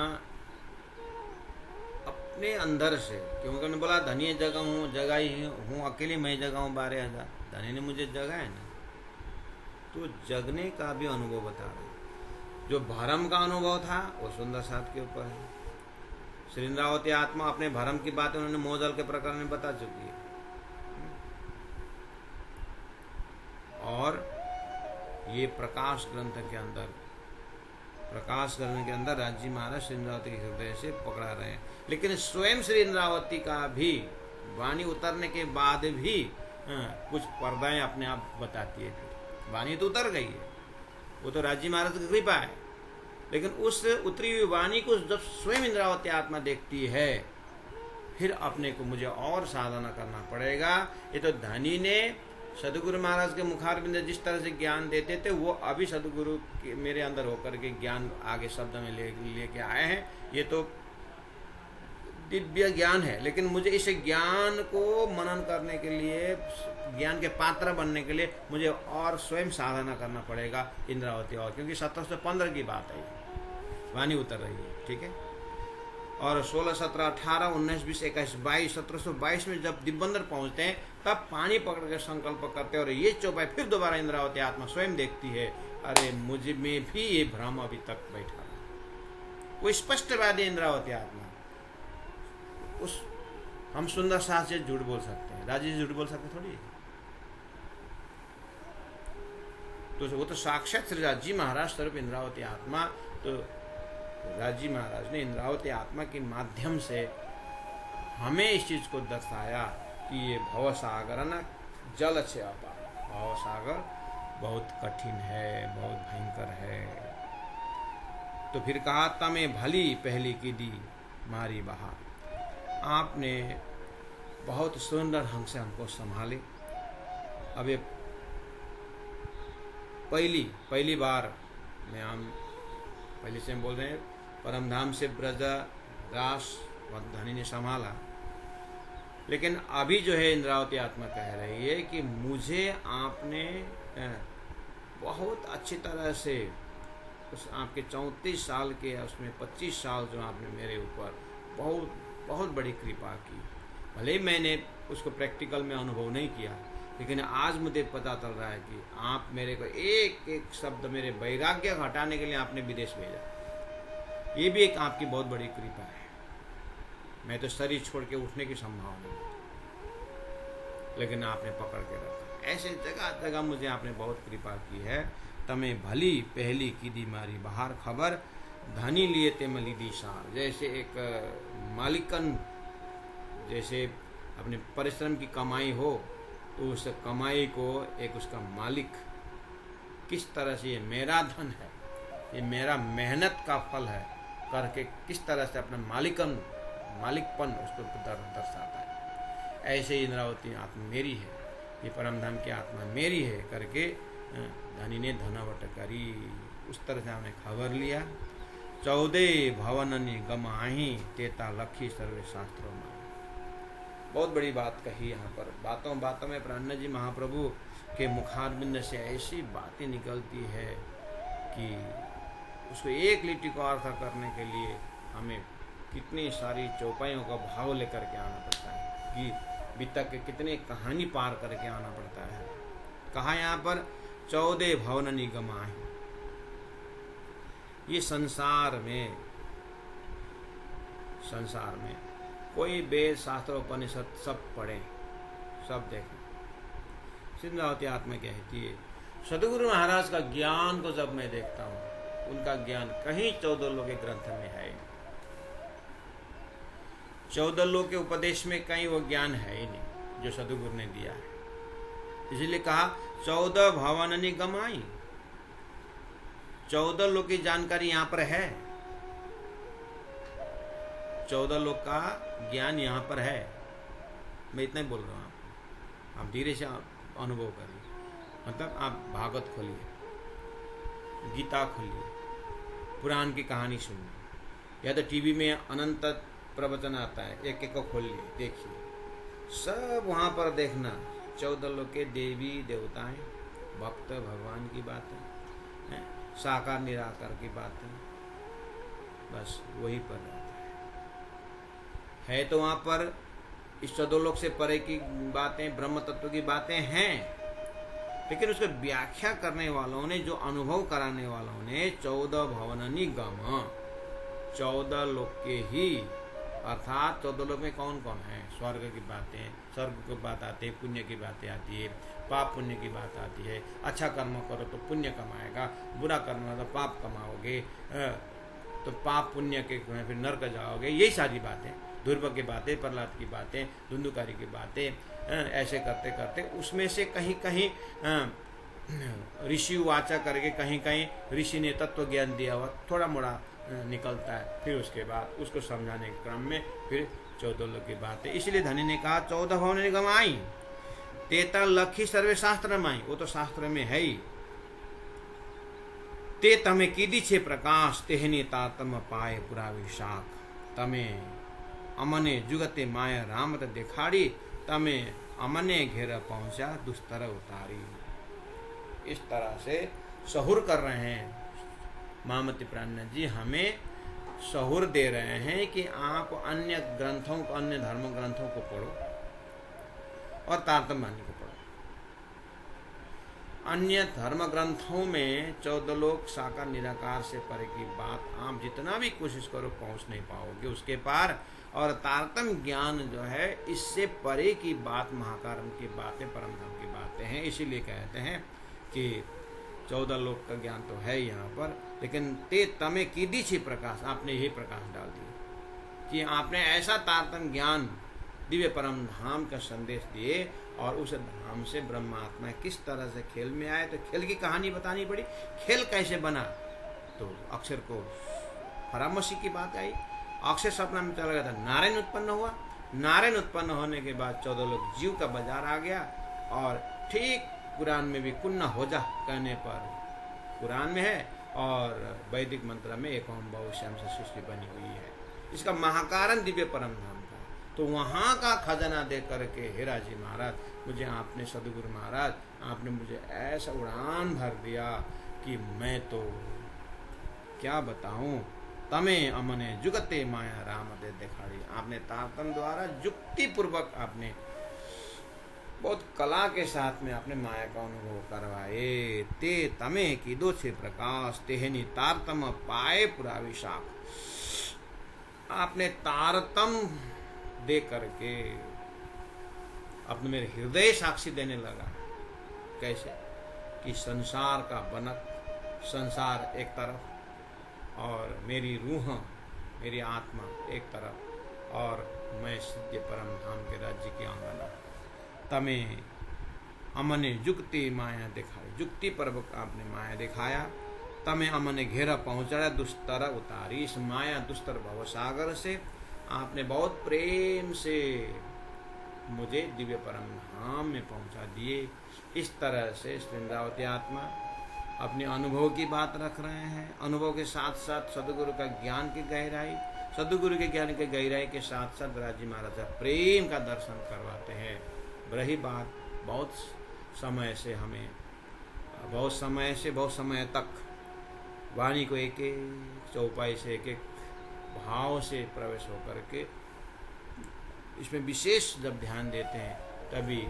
अपने अंदर से, क्योंकि उन्होंने बोला धनी जगह हूँ, जगह ही हूँ, अकेली मैं जगह हूँ 12,000, धनी ने मुझे जगह है ना, तो जगने का भी अनुभव बता रहे। जो भरम का अनुभव था वो सुंदर साथ के ऊपर है। श्री इंद्रावती आत्मा अपने भरम की बातें उन्होंने मोहजल के प्रकरण में बता चुकी है। और ये प्रकाश ग्रंथ के अंदर, प्रकाश करने के अंदर राजी महाराज श्री इंद्रावती के हृदय से पकड़ा रहे हैं। लेकिन स्वयं श्री इंद्रावती का भी वाणी उतरने के बाद भी कुछ पर्दाएं अपने आप बताती है। फिर वाणी तो उतर गई है, वो तो राजी महाराज की कृपा है, लेकिन उस उतरी हुई वाणी को जब स्वयं इंद्रावती आत्मा देखती है, फिर अपने को मुझे और साधना करना पड़ेगा। ये तो धनी ने सदगुरु महाराज के मुखारबिंद जिस तरह से ज्ञान देते थे, वो अभी सदगुरु मेरे अंदर होकर के ज्ञान आगे शब्द में लेके आए हैं। ये तो दिव्य ज्ञान है, लेकिन मुझे इस ज्ञान को मनन करने के लिए, ज्ञान के पात्र बनने के लिए मुझे और स्वयं साधना करना पड़ेगा इंद्रावती। और क्योंकि 1715 की बात है, वाणी उतर रही है, ठीक है। और 16, 17, 18, 19, 20, 21, 22, 1722 में जब दिब्बंदर पहुंचते हैं, तब पानी पकड़ के संकल्प करते हैं। और ये चौपाई फिर दोबारा इंद्रावती आत्मा स्वयं देखती है, अरे मुझ में भी ये भ्रम अभी तक बैठा है। वो स्पष्टवादी इंद्रावती आत्मा। उस हम सुंदर साथ से झूठ बोल सकते हैं, राजी से झूठ बोल सकते थोड़ी। तो वो तो साक्षात श्री राजी महाराज स्वरूप इंद्रावती आत्मा। तो राजी महाराज ने इंद्रावती आत्मा के माध्यम से हमें इस चीज को दर्शाया कि ये भव सागर ना जल से अपार, भव सागर बहुत कठिन है, बहुत भयंकर है। तो फिर कहा, तमे भली पहली की दी मारी बहार। आपने बहुत सुंदर ढंग से हमको संभाले। अब ये पहली बार में हम पहले से हम बोल रहे हैं, परमधाम से ब्रज दास धनी ने संभाला। लेकिन अभी जो है इंद्रावती आत्मा कह रही है कि मुझे आपने बहुत अच्छी तरह से उस आपके 34 साल के, उसमें 25 साल जो आपने मेरे ऊपर बहुत बहुत बड़ी कृपा की। भले ही मैंने उसको प्रैक्टिकल में अनुभव नहीं किया, लेकिन आज मुझे पता चल रहा है कि आप मेरे को एक एक शब्द, मेरे वैराग्य हटाने के लिए आपने विदेश भेजा। ये भी एक आपकी बहुत बड़ी कृपा है। मैं तो शरीर छोड़ के उठने की संभावना नहीं, लेकिन आपने पकड़ के रखा। ऐसे जगह जगह मुझे आपने बहुत कृपा की है। तमें भली पहली की दी मारी बाहर खबर, धनी लिए ते मली दी सार। जैसे एक मालिकन, जैसे अपने परिश्रम की कमाई हो, तो उस कमाई को एक उसका मालिक किस तरह से, ये मेरा धन है, ये मेरा मेहनत का फल है करके किस तरह से अपना मालिकपन उसको दर्शाता है। ऐसे ही इंद्रावती आत्मा मेरी है, ये परमधाम की आत्मा मेरी है करके धनी ने धनवट करी। उस तरह से हमने खबर लिया। 14 भवननि गमाही, तेता लखी सर्वे शास्त्रों में। बहुत बड़ी बात कही यहाँ पर। बातों बातों में प्राणनाथ जी महाप्रभु के मुखारबिंद से ऐसी बातें निकलती है कि उसको एक लिट्टी को अर्थ करने के लिए हमें कितनी सारी चौपाइयों का भाव लेकर के आना पड़ता है, कि बीतक के कितने कहानी पार करके आना पड़ता है। कहा यहाँ पर 14 भवननि गमाही। ये संसार में कोई वेद शास्त्र उपनिषद सब पढ़े, सब देखें। इंद्रावती आत्मा कहती है, सदगुरु महाराज का ज्ञान को जब मैं देखता हूँ, उनका ज्ञान कहीं 14 लोक के ग्रंथ में है ही नहीं। 14 लोक के उपदेश में कहीं वो ज्ञान है ही नहीं जो सदगुरु ने दिया है। इसलिए कहा 14 भवननि गमाई। 14 लोक की जानकारी यहाँ पर है, 14 लोक का ज्ञान यहाँ पर है। मैं इतना ही बोल रहा हूँ, आप धीरे से अनुभव करिए, मतलब आप भागवत खोलिए। गीता खोलिए, पुराण की कहानी सुनिए, या तो टीवी में अनंत प्रवचन आता है, एक एक को खोलिए, देखिए, सब वहाँ पर देखना 14 लोग के देवी देवताएं, भक्त भगवान की बातें, साकार निराकार की बातें, बस वही पर रहता है। तो वहाँ पर इस 14 लोक से परे की बातें, ब्रह्म तत्व की बातें हैं, लेकिन उसको व्याख्या करने वालों ने, जो अनुभव कराने वालों ने 14 भवननी गम, 14 लोक के ही, अर्थात 14 लोक में कौन कौन है, स्वर्ग की बातें, स्वर्ग की बात आती है, पुण्य की बातें आती है, पाप पुण्य की बात आती है, अच्छा कर्म करो तो पुण्य कमाएगा, बुरा कर्म करो तो पाप कमाओगे, तो पाप पुण्य के फिर नरक जाओगे, यही सारी बातें, ध्रुव की बातें, प्रहलाद की बातें, धुंधुकारी की बातें, ऐसे करते करते उसमें से कहीं कहीं ऋषि वाचा करके कहीं कहीं ऋषि ने तत्व ज्ञान दिया हुआ थोड़ा मोड़ा निकलता है, फिर उसके बाद उसको समझाने के क्रम में फिर 14 लोग की बातें। इसलिए धनी ने कहा 14 भवन निगम आई, तेता लखी सर्वे शास्त्र में आई, वो तो शास्त्र में है ही। ते तमे कीदी छे प्रकाश, तेहनी तातम पाए पुरा विशाख, तमे अमने जुगते माया रामत दिखाड़ी, तमे अमने घेरा पहुंचा दुस्तर उतारी। इस तरह से सहूर कर रहे हैं महामती प्राणनाथ जी, हमें सहूर दे रहे हैं कि आप अन्य ग्रंथों को, अन्य धर्म ग्रंथों को पढ़ो और तारतम्य वाणी को पढ़ो। अन्य धर्म ग्रंथों में 14 लोक साकार निराकार से परे की बात आप जितना भी कोशिश करो पहुंच नहीं पाओगे उसके पार, और तारतम्य ज्ञान जो है इससे परे की बात, महाकारण की बातें, परम धाम की बातें हैं। इसीलिए कहते हैं कि 14 लोक का ज्ञान तो है यहाँ पर, लेकिन ते तमे कीदी छी प्रकाश, आपने यही प्रकाश डाल दिया कि आपने ऐसा तारतम्य ज्ञान दिव्य परम धाम का संदेश दिए, और उस धाम से ब्रह्मात्मा किस तरह से खेल में आए, तो खेल की कहानी बतानी पड़ी, खेल कैसे बना, तो अक्षर को फरामसी की बात आई, अक्षर सपना में चला गया था, नारायण उत्पन्न हुआ, नारायण उत्पन्न होने के बाद 14 लोग जीव का बाजार आ गया, और ठीक कुरान में भी कुन्ना हो जा कहने पर कुरान में है, और वैदिक मंत्र में एक ओम बहु श्याम से सृष्टि बनी हुई है, इसका महाकारण दिव्य परम धाम का। तो वहाँ का खजाना दे करके हेरा जी महाराज, मुझे आपने, सदगुरु महाराज आपने मुझे ऐसा उड़ान भर दिया कि मैं तो क्या बताऊं, तमे अमने जुगते माया राम दे दिखाड़ी। आपने तारतम्य द्वारा युक्ति पूर्वक आपने बहुत कला के साथ में आपने माया का अनुभव करवाए। ते तमे की दो छे प्रकाश, तेहनी तारतम पाए पुरा विशाख। आपने तारतम दे करके अपने मेरे हृदय साक्षी देने लगा। कैसे कि संसार का बनक, संसार एक तरफ, और मेरी रूह, मेरी आत्मा एक तरफ, और मैं सिद्ध परम धाम के राज्य की आंगना। तमे अमने युक्ति माया दिखाई, युक्ति पर्वक आपने माया दिखाया। तमे अमने घेरा पहुंचाया, दुस्तर उतारी। इस माया दुस्तर भवसागर से आपने बहुत प्रेम से मुझे दिव्य परम धाम में पहुंचा दिए। इस तरह से श्रृंगावती आत्मा अपने अनुभव की बात रख रहे हैं। अनुभव के साथ साथ सदगुरु का ज्ञान की गहराई, सदगुरु के ज्ञान की गहराई के साथ साथ राजी महाराज का प्रेम का दर्शन करवाते हैं। रही बात बहुत समय से हमें, बहुत समय तक वाणी को एक एक चौपाई से, एक एक भाव से प्रवेश होकर के इसमें विशेष जब ध्यान देते हैं तभी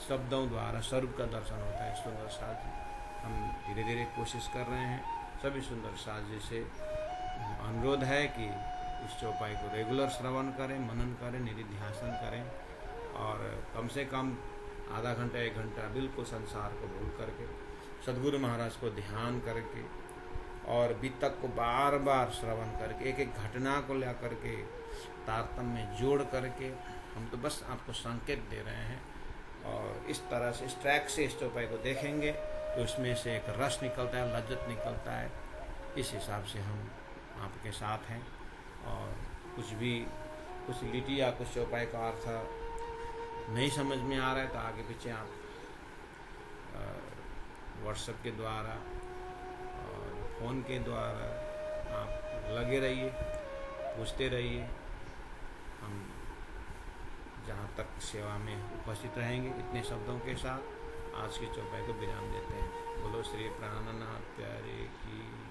शब्दों द्वारा स्वरूप का दर्शन होता है। सुंदर साज हम धीरे धीरे कोशिश कर रहे हैं। सभी सुंदर साज से अनुरोध है कि इस चौपाई को रेगुलर श्रवण करें, मनन करें, निधिध्यासन करें, और कम से कम आधा घंटा 1 घंटा बिल्कुल संसार को भूल करके सदगुरु महाराज को ध्यान करके और वितक को बार बार श्रवण करके, एक एक घटना को ला करके तारतम्य में जोड़ करके हम तो बस आपको संकेत दे रहे हैं। और इस तरह से इस ट्रैक से इस चौपाई को देखेंगे तो उसमें से एक रस निकलता है, लज्जत निकलता है। इस हिसाब से हम आपके साथ हैं। और कुछ लिटी या कुछ चौपाई का अर्थ नहीं समझ में आ रहा है तो आगे पीछे आप व्हाट्सएप के द्वारा और फ़ोन के द्वारा आप लगे रहिए, पूछते रहिए। हम जहाँ तक सेवा में उपस्थित रहेंगे। इतने शब्दों के साथ आज की चौपाई को विराम देते हैं। बोलो श्री प्राणनाथ प्यारे की।